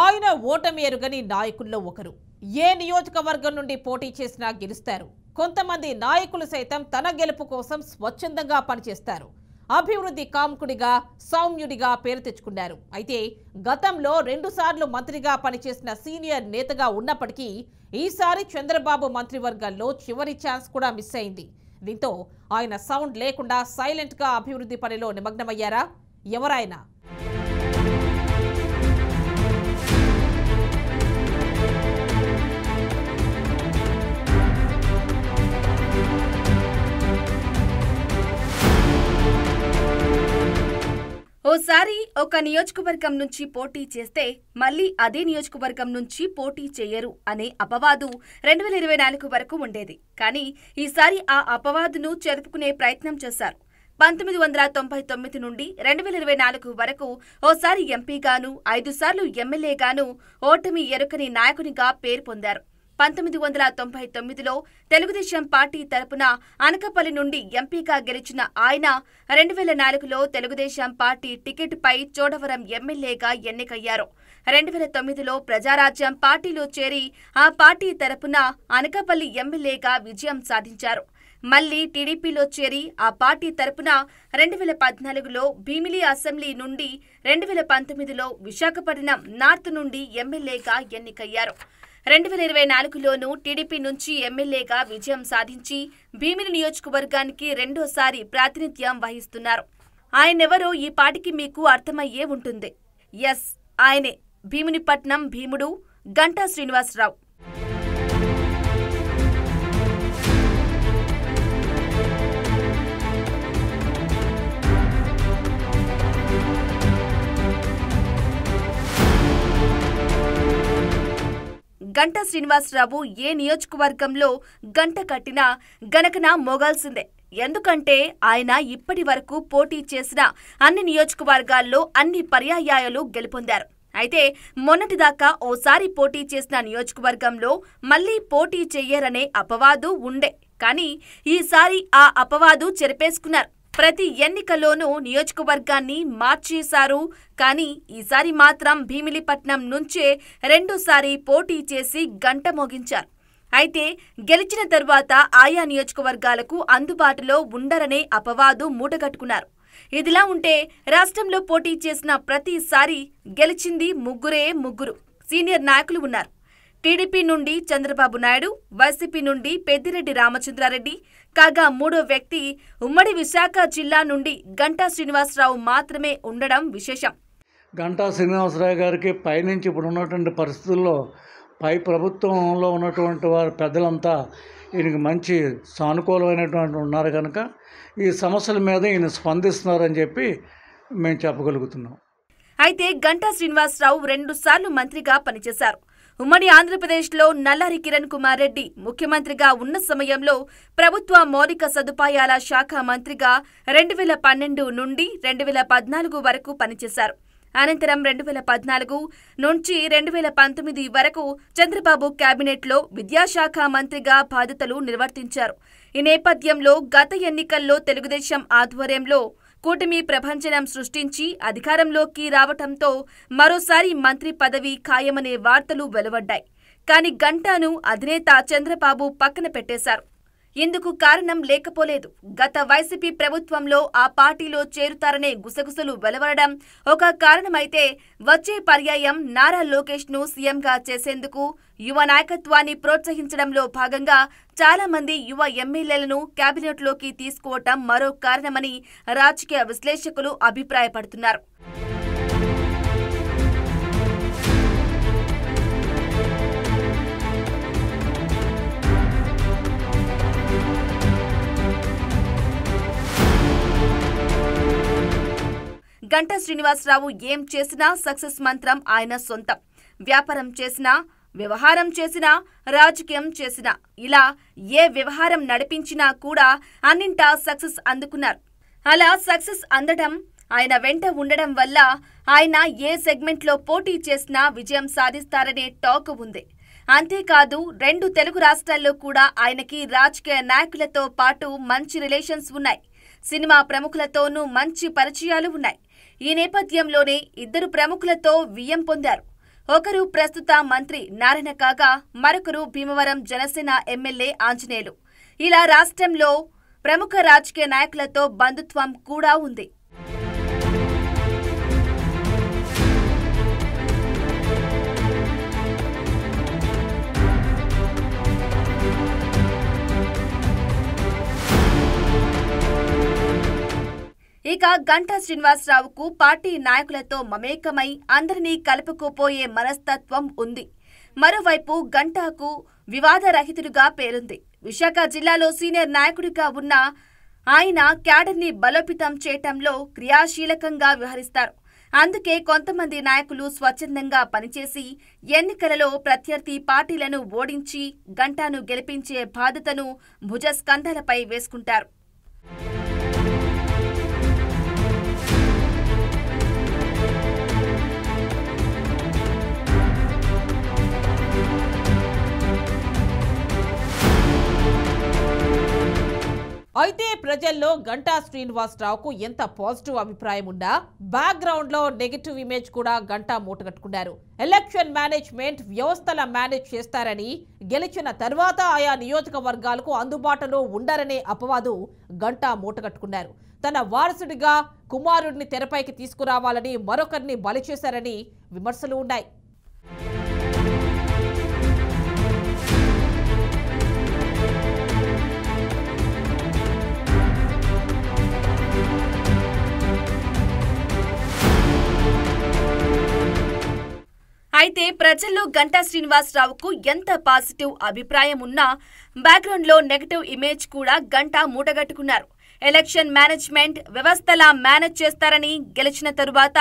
ఆయన ఓటమి ఎరుగని నాయకుల్లో ఒకరు. ఏ నియోజకవర్గం నుండి పోటీ చేసినా గెలుస్తారు. కొంతమంది నాయకులు సైతం తన గెలుపు కోసం స్వచ్ఛందంగా పనిచేస్తారు. అభివృద్ధి కాముకుడిగా, సౌమ్యుడిగా పేరు తెచ్చుకున్నారు. అయితే గతంలో 2 సార్లు మంత్రిగా పనిచేసిన సీనియర్ నేతగా ఉన్నప్పటికీ ఈసారి చంద్రబాబు మంత్రివర్గంలో చివరి ఛాన్స్ కూడా మిస్ అయింది. దీంతో ఆయన సౌండ్ లేకుండా సైలెంట్ గా అభివృద్ధి పనిలో నిమగ్నమయ్యారా? ఎవరైనా ఓసారి ఒక నియోజకవర్గం నుంచి పోటీ చేస్తే మళ్లీ అదే నియోజకవర్గం నుంచి పోటీ చేయరు అనే అపవాదు 2024 వరకు ఉండేది. కానీ ఈసారి ఆ అపవాదును చెరుపుకునే ప్రయత్నం చేశారు. 1999 నుండి 2024 వరకు ఓసారి ఎంపీగాను, 5 సార్లు ఎమ్మెల్యేగాను ఓటమి ఎరుకని నాయకునిగా పేరు పొందారు. 1999లో తెలుగుదేశం పార్టీ తరపున అనకాపల్లి నుండి ఎంపీగా గెలిచిన ఆయన 2004లో తెలుగుదేశం పార్టీ టికెట్పై చోడవరం ఎమ్మెల్యేగా ఎన్నికయ్యారు. 2009లో ప్రజారాజ్యం పార్టీలో చేరి ఆ పార్టీ తరపున అనకాపల్లి ఎమ్మెల్యేగా విజయం సాధించారు. మళ్లీ టీడీపీలో చేరి ఆ పార్టీ తరపున 2014లో భీమిలి అసెంబ్లీ నుండి 2019లో విశాఖపట్నం నార్త్ నుండి ఎమ్మెల్యేగా ఎన్నికయ్యారు. 2024లోనూ టీడీపీ నుంచి ఎమ్మెల్యేగా విజయం సాధించి భీమిలి నియోజకవర్గానికి రెండోసారి ప్రాతినిధ్యం వహిస్తున్నారు. ఆయనెవరో ఈ పాటికి మీకు అర్థమయ్యే ఉంటుంది. ఎస్, ఆయనే భీమునిపట్నం భీముడు గంటా శ్రీనివాసరావు. గంటా శ్రీనివాసరావు ఏ నియోజకవర్గంలో గంట కట్టినా గనకన మోగాల్సిందే. ఎందుకంటే ఆయన ఇప్పటి వరకు పోటీ చేసిన అన్ని నియోజకవర్గాల్లో అన్ని పర్యాయాలు గెలుపొందారు. అయితే మొన్నటిదాకా ఓసారి పోటీ చేసిన నియోజకవర్గంలో మళ్లీ పోటీ చెయ్యరనే అపవాదు ఉండే. కానీ ఈసారి ఆ అపవాదు చెరిపేసుకున్నారు. ప్రతి ఎన్నికల్లోనూ నియోజకవర్గాన్ని మార్చేశారు. కానీ ఈసారి మాత్రం భీమిలిపట్నం నుంచే రెండోసారి పోటీ చేసి గంట మోగించారు. అయితే గెలిచిన తరువాత ఆయా నియోజకవర్గాలకు అందుబాటులో ఉండరనే అపవాదు మూటగట్టుకున్నారు. ఇదిలా ఉంటే రాష్ట్రంలో పోటీ చేసిన ప్రతిసారి గెలిచింది ముగ్గురు సీనియర్ నాయకులు ఉన్నారు. టీడీపీ నుండి చంద్రబాబు నాయుడు, వైసీపీ నుండి పెద్దిరెడ్డి రామచంద్రారెడ్డి, కాగా మూడో వ్యక్తి ఉమ్మడి విశాఖ జిల్లా నుండి గంటా శ్రీనివాసరావు మాత్రమే ఉండడం విశేషం. గంటా శ్రీనివాసరావు గారికి పైనుంచి ఇప్పుడు ఉన్నటువంటి పరిస్థితుల్లో పై ప్రభుత్వంలో ఉన్నటువంటి వారి పెద్దలంతా ఈయనకి మంచి సానుకూలమైనటువంటి ఉన్నారు కనుక ఈ సమస్యల మీద ఈయన స్పందిస్తున్నారని చెప్పి మేము చెప్పగలుగుతున్నాం. అయితే గంటా శ్రీనివాసరావు 2 సార్లు మంత్రిగా పనిచేశారు. ఉమ్మడి ఆంధ్రప్రదేశ్లో నల్లారి కిరణ్ కుమార్ రెడ్డి ముఖ్యమంత్రిగా ఉన్న సమయంలో ప్రభుత్వ మౌలిక సదుపాయాల శాఖ మంత్రిగా 2012 నుండి 2014 వరకు పనిచేశారు. అనంతరం 2014 నుంచి 2019 వరకు చంద్రబాబు కేబినెట్లో విద్యాశాఖ మంత్రిగా బాధ్యతలు నిర్వర్తించారు. ఈ నేపథ్యంలో గత ఎన్నికల్లో తెలుగుదేశం ఆధ్వర్యంలో కూటమి ప్రభంజనం సృష్టించి అధికారంలోకి రావటంతో మరోసారి మంత్రి పదవి ఖాయమనే వార్తలు వెలువడ్డాయి. కానీ గంటాను అధినేత చంద్రబాబు పక్కన పెట్టేశారు. ఇందుకు కారణం లేకపోలేదు. గత వైసీపీ ప్రభుత్వంలో ఆ పార్టీలో చేరుతారనే గుసగుసలు వెలువడడం ఒక కారణమైతే వచ్చే పర్యాయం నారా లోకేష్ ను సీఎంగా చేసేందుకు యువ నాయకత్వాన్ని ప్రోత్సహించడంలో భాగంగా చాలా మంది యువ ఎమ్మెల్యేలను కేబినెట్లోకి తీసుకోవటం మరో కారణమని రాజకీయ విశ్లేషకులు అభిప్రాయపడుతున్నారు. గంటా శ్రీనివాసరావు ఏం చేసినా సక్సెస్ మంత్రం ఆయన సొంతం. వ్యాపారం చేసినా, వ్యవహారం చేసినా, రాజకీయం చేసినా, ఇలా ఏ వ్యవహారం నడిపించినా కూడా అన్నింటా సక్సెస్ అందుకున్నారు. అలా సక్సెస్ అందడం, ఆయన వెంట ఉండడం వల్ల ఆయన ఏ సెగ్మెంట్లో పోటీ చేసినా విజయం సాధిస్తారనే టాక్ ఉంది. అంతేకాదు 2 తెలుగు రాష్ట్రాల్లో కూడా ఆయనకి రాజకీయ నాయకులతో పాటు మంచి రిలేషన్స్ ఉన్నాయి. సినిమా ప్రముఖులతోనూ మంచి పరిచయాలు ఉన్నాయి. ఈ నేపథ్యంలోనే 2 ప్రముఖులతో వియ్యం పొందారు. ఒకరు ప్రస్తుత మంత్రి నారాయణ కాగా మరొకరు భీమవరం జనసేన ఎమ్మెల్యే ఆంజనేయులు. ఇలా రాష్ట్రంలో ప్రముఖ రాజకీయ నాయకులతో బంధుత్వం కూడా ఉంది. ఇక గంటా శ్రీనివాసరావుకు పార్టీ నాయకులతో మమేకమై అందరినీ కలుపుకుపోయే మనస్తత్వం ఉంది. మరోవైపు గంటాకు వివాదరహితుడిగా పేరుంది. విశాఖ జిల్లాలో సీనియర్ నాయకుడిగా ఉన్న ఆయన క్యాడర్ని బలోపేతం చేయటంలో క్రియాశీలకంగా వ్యవహరిస్తారు. అందుకే కొంతమంది నాయకులు స్వచ్ఛందంగా పనిచేసి ఎన్నికలలో ప్రత్యర్థి పార్టీలను ఓడించి గంటాను గెలిపించే బాధ్యతను భుజస్కంధాలపై వేసుకుంటారు. అయితే ప్రజల్లో గంటా శ్రీనివాసరావుకు ఎంత పాజిటివ్ అభిప్రాయం ఉన్నా బ్యాక్గ్రౌండ్ లో నెగటివ్ ఇమేజ్ కూడా గంటా మూటగట్టుకున్నారు. ఎలక్షన్ మేనేజ్మెంట్ వ్యవస్థల మేనేజ్ చేస్తారని, గెలిచిన తర్వాత ఆయా నియోజకవర్గాలకు అందుబాటులో ఉండరనే అపవాదు గంటా మూటగట్టుకున్నారు. తన వారసుడిగా కుమారుడిని తెరపైకి తీసుకురావాలని మరొకరిని బలి చేశారని విమర్శలు ఉన్నాయి. అయితే ప్రజల్లో గంటా శ్రీనివాసరావుకు ఎంత పాజిటివ్ అభిప్రాయం ఉన్నా బ్యాక్గ్రౌండ్ లో నెగటివ్ ఇమేజ్ కూడా గంటా మూటగట్టుకున్నారు. ఎలక్షన్ మేనేజ్మెంట్ వ్యవస్థలా మేనేజ్ చేస్తారని, గెలిచిన తరువాత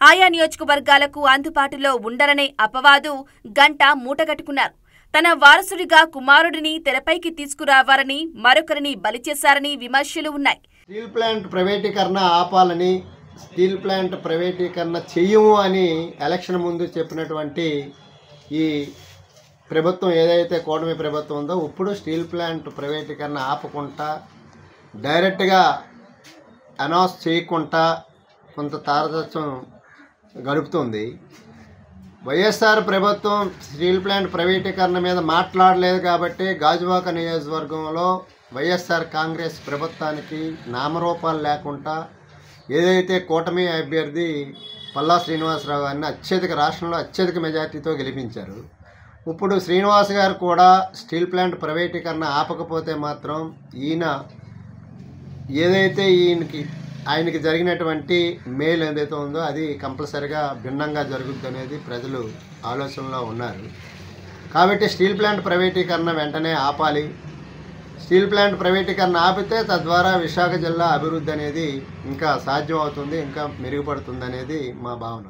ఆయా నియోజకవర్గాలకు అందుబాటులో ఉండరనే అపవాదు గంటా మూటగట్టుకున్నారు. తన వారసుడిగా కుమారుడిని తెరపైకి తీసుకురావాలని మరొకరిని బలి చేశారని విమర్శలు ఉన్నాయి. స్టీల్ ప్లాంట్ ప్రైవేటీకరణ ఆపాలని, స్టీల్ ప్లాంట్ ప్రైవేటీకరణ చెయ్యము అని ఎలక్షన్ ముందు చెప్పినటువంటి ఈ ప్రభుత్వం ఏదైతే కూటమి ప్రభుత్వం ఉందో ఇప్పుడు స్టీల్ ప్లాంట్ ప్రైవేటీకరణ ఆపకుండా డైరెక్ట్గా అనౌన్స్ చేయకుండా కొంత తారతత్వం గడుపుతుంది. వైఎస్ఆర్ ప్రభుత్వం స్టీల్ ప్లాంట్ ప్రైవేటీకరణ మీద మాట్లాడలేదు కాబట్టి గాజువాక నియోజకవర్గంలో వైఎస్ఆర్ కాంగ్రెస్ ప్రభుత్వానికి నామరూపాలు లేకుండా ఏదైతే కూటమి అభ్యర్థి పల్లా శ్రీనివాసరావు గారిని రాష్ట్రంలో అత్యధిక మెజార్టీతో గెలిపించారు. ఇప్పుడు శ్రీనివాస్ గారు కూడా స్టీల్ ప్లాంట్ ప్రైవేటీకరణ ఆపకపోతే మాత్రం ఈయన ఏదైతే ఆయనకి జరిగినటువంటి మేలు ఏదైతే ఉందో అది కంపల్సరిగా భిన్నంగా జరుగుద్ది అనేది ప్రజలు ఆలోచనలో ఉన్నారు. కాబట్టి స్టీల్ ప్లాంట్ ప్రైవేటీకరణ వెంటనే ఆపాలి. స్టీల్ ప్లాంట్ ప్రైవేటీకరణ ఆపితే తద్వారా విశాఖ జిల్లా అభివృద్ధి అనేది ఇంకా సాధ్యం అవుతుంది, ఇంకా మెరుగుపడుతుంది అనేది మా భావన.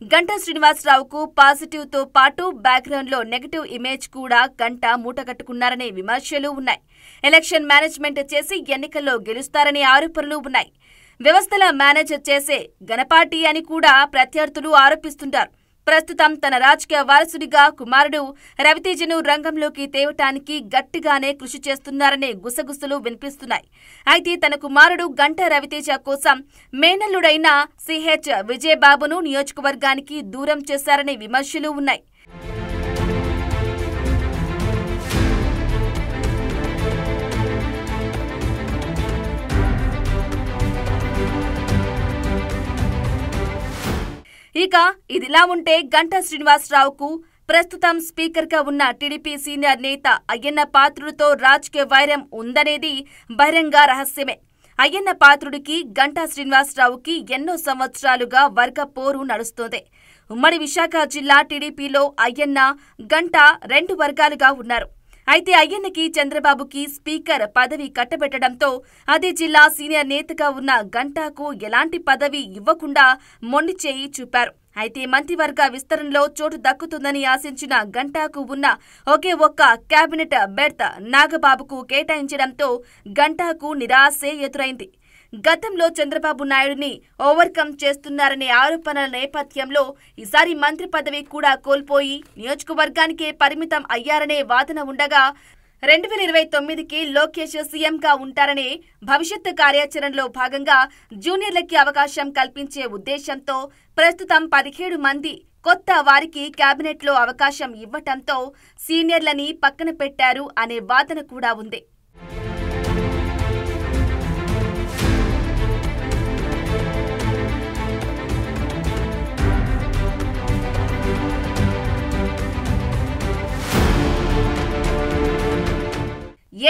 గంటా శ్రీనివాసరావుకు పాజిటివ్ తో పాటు బ్యాక్గ్రౌండ్ లో నెగటివ్ ఇమేజ్ కూడా గంటా మూటగట్టుకున్నారనే విమర్శలు ఉన్నాయి. ఎలక్షన్ మేనేజ్మెంట్ చేసి ఎన్నికల్లో గెలుస్తారనే ఆరోపణలు ఉన్నాయి. వ్యవస్థల మేనేజ్ చేసే ఘనపాటి అని కూడా ప్రత్యర్థులు ఆరోపిస్తుంటారు. ప్రస్తుతం తన రాజకీయ వారసుడిగా కుమారుడు రవితేజను రంగంలోకి తేవటానికి గట్టిగానే కృషి చేస్తున్నారనే గుసగుసలు వినిపిస్తున్నాయి. అయితే తన కుమారుడు గంటా రవితేజ కోసం మేనల్లుడైన సిహెచ్ విజయబాబును నియోజకవర్గానికి దూరం చేశారనే విమర్శలు ఉన్నాయి. ఇక ఇదిలా ఉంటే గంటా శ్రీనివాసరావుకు ప్రస్తుతం స్పీకర్గా ఉన్న టీడీపీ సీనియర్ నేత అయ్యన్న పాత్రుడితో రాజకీయ వైరం ఉందనేది బహిరంగ రహస్యమే. అయ్యన్న పాత్రుడికి గంటా శ్రీనివాసరావుకి ఎన్నో సంవత్సరాలుగా వర్గ పోరు నడుస్తోంది. ఉమ్మడి విశాఖ జిల్లా టీడీపీలో అయ్యన్న, గంటా రెండు వర్గాలుగా ఉన్నారు. అయితే అయ్యన్నకి చంద్రబాబుకి స్పీకర్ పదవి కట్టబెట్టడంతో అదే జిల్లా సీనియర్ నేతగా ఉన్న గంటాకు ఎలాంటి పదవి ఇవ్వకుండా మొండి చేయి చూపారు. అయితే మంత్రివర్గ విస్తరణలో చోటు దక్కుతుందని ఆశించిన గంటాకు ఉన్న ఒకే ఒక్క కేబినెట్ బెర్త్ నాగబాబుకు కేటాయించడంతో గంటాకు నిరాశే ఎదురైంది. గతంలో చంద్రబాబు నాయుడిని ఓవర్కమ్ చేస్తున్నారనే ఆరోపణల నేపథ్యంలో ఈసారి మంత్రి పదవి కూడా కోల్పోయి నియోజకవర్గానికే పరిమితం అయ్యారనే వాదన ఉండగా 2029కి లోకేష్ సీఎంగా ఉంటారనే భవిష్యత్తు కార్యాచరణలో భాగంగా జూనియర్లకి అవకాశం కల్పించే ఉద్దేశంతో ప్రస్తుతం 17 మంది కొత్త వారికి కేబినెట్లో అవకాశం ఇవ్వటంతో సీనియర్లని పక్కన పెట్టారు అనే వాదన కూడా ఉంది.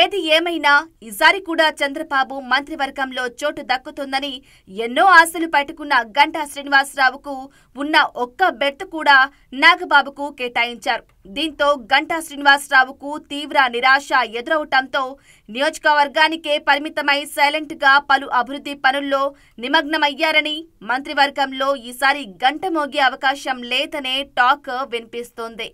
ఏది ఏమైనా ఈసారి కూడా చంద్రబాబు మంత్రివర్గంలో చోటు దక్కుతుందని ఎన్నో ఆశలు పెట్టుకున్న గంటా శ్రీనివాసరావుకు ఉన్న ఒక్క బెర్త్ కూడా నాగబాబుకు కేటాయించారు. దీంతో గంటా శ్రీనివాసరావుకు తీవ్ర నిరాశ ఎదురవటంతో నియోజకవర్గానికే పరిమితమై సైలెంట్ గా పలు అభివృద్ధి పనుల్లో నిమగ్నమయ్యారని మంత్రివర్గంలో ఈసారి గంట మోగే అవకాశం లేదనే టాక్ వినిపిస్తోంది.